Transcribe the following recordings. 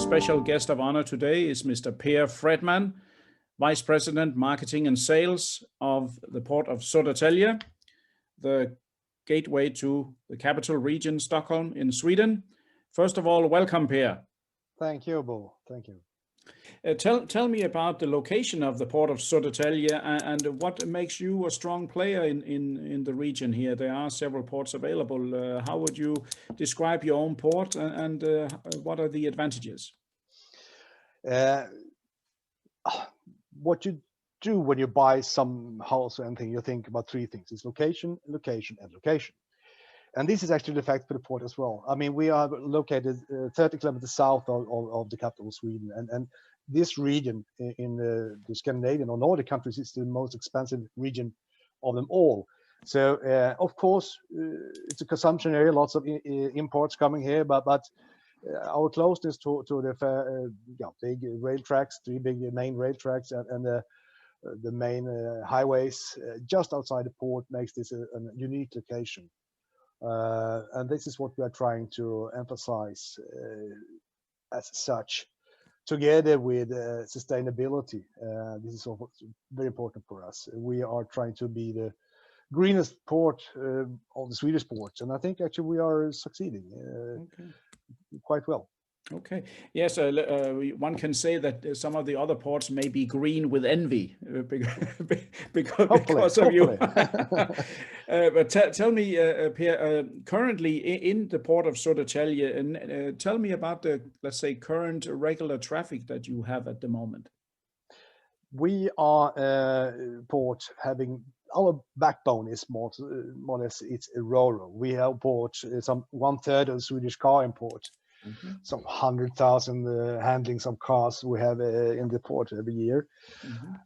special guest of honor today is Mr. Fredman, Vice President, Marketing and Sales of the Port of Södertälje, the gateway to the capital region, Stockholm in Sweden. First of all, welcome, Per. Thank you, Bo. Thank you. Tell me about the location of the Port of Södertälje and what makes you a strong player in the region here. There are several ports available. How would you describe your own port and what are the advantages? What you do when you buy some house or anything, you think about three things. It's location, location, and location. And this is actually the fact for the port as well. I mean, we are located 30 kilometers south of the capital of Sweden. And this region in the Scandinavian or Nordic countries is the most expensive region of them all. So, of course, it's a consumption area, lots of imports coming here, but our closeness to the big rail tracks, three big main rail tracks and the main highways just outside the port makes this a unique location. And this is what we are trying to emphasize as such, together with sustainability. This is also very important for us. We are trying to be the greenest port of the Swedish ports, and I think actually we are succeeding quite well. Okay. Yes, one can say that some of the other ports may be green with envy because of you. But tell me, Per, currently in the Port of Södertälje, and tell me about the, let's say, current regular traffic that you have at the moment. We are a port having, our backbone is more or less, it's a Ro-Ro. We have port, some 1/3 of the Swedish car import. Some 100,000 handlings of cars we have in the port every year.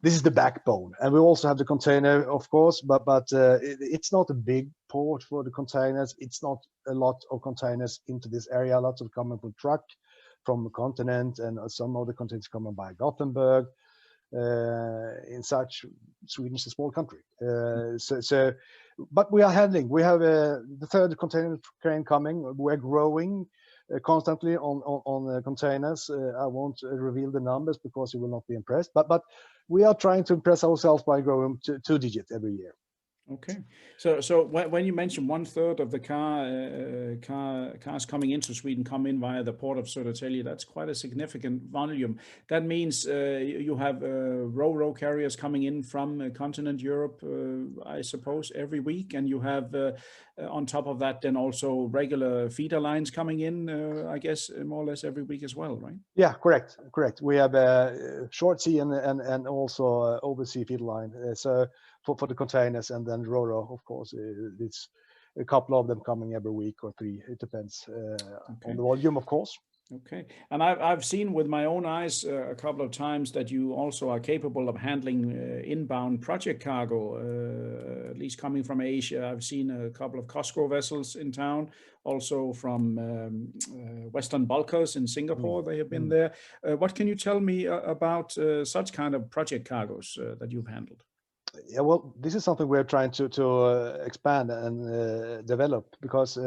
This is the backbone, and we also have the container, of course, but it's not a big port for the containers. It's not a lot of containers into this area. Lots of coming from truck from the continent, and some of the containers coming by Gothenburg. In such, Sweden is a small country, but we are handling. We have the third container train coming. We're growing constantly on containers. I won't reveal the numbers because you will not be impressed, but we are trying to impress ourselves by growing two digits every year. Okay, so when you mention 1/3 of the cars coming into Sweden come in via the Port of Södertälje, that's quite a significant volume. That means you have Ro-Ro carriers coming in from continent Europe, I suppose, every week, and you have on top of that then also regular feeder lines coming in, I guess, more or less every week as well, right? Yeah, correct. We have short sea and also oversea feeder line. So for the containers, and then Ro-Ro, of course, it's a couple of them coming every week or three. It depends on the volume, of course. Okay, and I've seen with my own eyes a couple of times that you also are capable of handling inbound project cargo, at least coming from Asia. I've seen a couple of COSCO vessels in town, also from Western Bulkers in Singapore. They have been there. What can you tell me about such kind of project cargos that you've handled? Yeah, well, this is something we're trying to expand and develop, because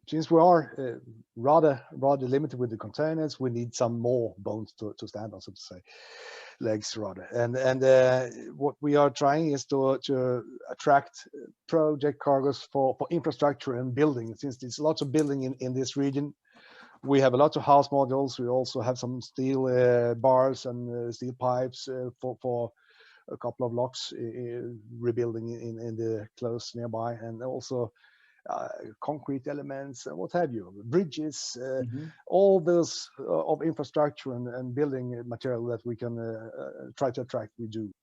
since we are rather limited with the containers, we need some more bones to stand on, so to say, legs rather. And what we are trying is to attract project cargos for infrastructure and building. Since there's lots of building in this region, we have a lot of house modules. We also have some steel bars and steel pipes for a couple of locks rebuilding in the close nearby, and also concrete elements and what have you, bridges, all those of infrastructure and building material that we can try to attract, we do.